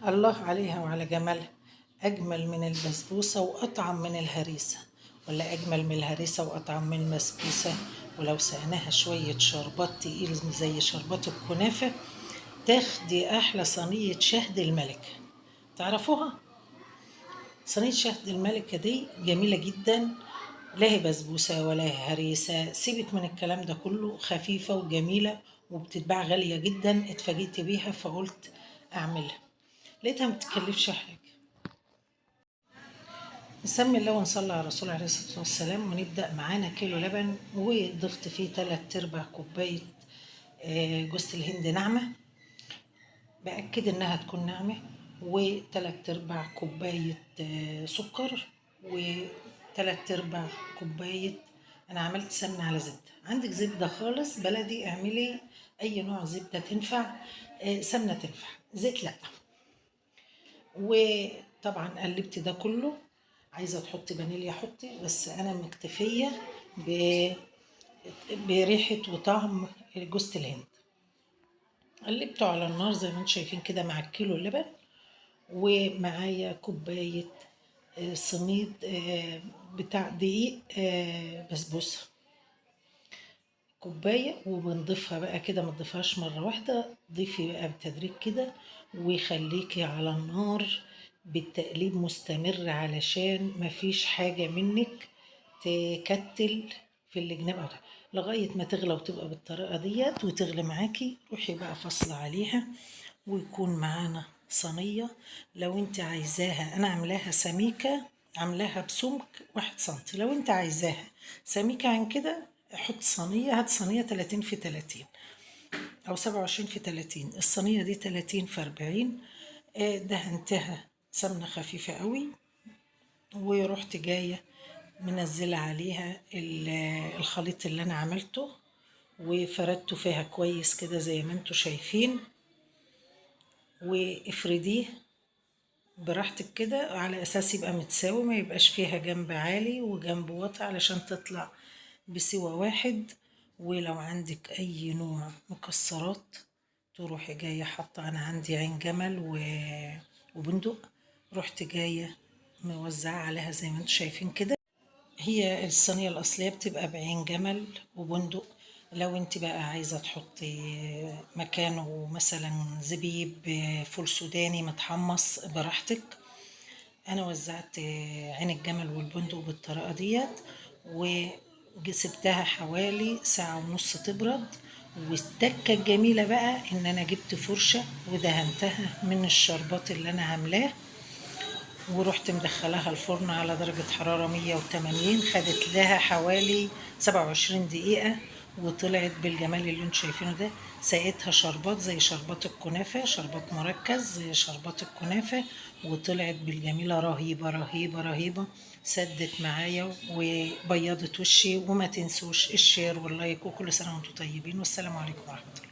الله عليها وعلى جمالها. أجمل من البسبوسة وأطعم من الهريسة، ولا أجمل من الهريسة وأطعم من البسبوسة. ولو سقناها شوية شربات تقيل زي شربات الكنافة، تاخدي أحلى صينية شهد الملكة. تعرفوها؟ صينية شهد الملكة دي جميلة جدا، لا هي بسبوسة ولا هي هريسة، سيبك من الكلام ده كله، خفيفة وجميلة وبتتباع غالية جدا. اتفاجئت بيها فقلت أعملها، لقيتها متكلفش حاجة. نسمي الله ونصلي على الرسول عليه الصلاة والسلام، ونبدأ. معانا كيلو لبن وضفت فيه 3/4 كوباية جوز الهند ناعمة، بأكد إنها تكون ناعمة، و3/4 كوباية سكر، و3/4 كوباية. أنا عملت سمنة على زبدة، عندك زبدة خالص بلدي اعملي أي نوع زبدة تنفع، سمنة تنفع، زيت لأ. وطبعا قلبت ده كله. عايزه تحطي فانيليا حطي، بس انا مكتفيه بريحه وطعم جوز الهند. قلبته على النار زي ما انتم شايفين كده مع الكيلو اللبن، ومعايا كوبايه سميد بتاع دقيق بسبوسه، كوبايه. وبنضيفها بقى كده، ما تضيفهاش مره واحده، ضيفي بقى بتدريج كده، وخليكي على النار بالتقليب مستمر علشان مفيش حاجه منك تكتل في الجناب أو لغايه ما تغلى وتبقى بالطريقه ديت وتغلي معاكي. روحي بقى فاصله عليها، ويكون معانا صينيه. لو انت عايزاها، انا عاملاها سميكه، عاملاها بسمك 1 سنتي. لو انت عايزاها سميكه عن كده، حط صينيه، هات صينيه 30 في 30 او 27 في 30. الصينيه دي 30 في 40. دهنتها سمنه خفيفه قوي، ورحت جايه منزله عليها الخليط اللي انا عملته، وفردته فيها كويس كده زي ما انتوا شايفين. وافرديه براحتك كده على اساس يبقى متساوي، ما يبقاش فيها جنب عالي وجنب واطي، علشان تطلع بسوى واحد. ولو عندك اي نوع مكسرات تروحي جايه حاطه، انا عندي عين جمل وبندق، رحت جايه موزعه عليها زي ما انتوا شايفين كده. هي الصينيه الاصليه بتبقى بعين جمل وبندق. لو انت بقى عايزه تحطي مكانه مثلا زبيب، فول سوداني متحمص، براحتك. انا وزعت عين الجمل والبندق بالطريقه ديت، وسبتها حوالي ساعة ونص تبرد. والتكة الجميلة بقى ان انا جبت فرشة ودهنتها من الشربات اللي انا عاملاه، ورحت مدخلاها الفرن على درجة حرارة 180. خدت لها حوالي 27 دقيقة، وطلعت بالجمال اللي انتوا شايفينه ده. سقيتها شربات زي شربات الكنافة، شربات مركز زي شربات الكنافة، وطلعت بالجميلة رهيبة رهيبة رهيبة. سدت معايا وبيضت وشي. وما تنسوش الشير واللايك، وكل سنة وانتم طيبين، والسلام عليكم ورحمة الله.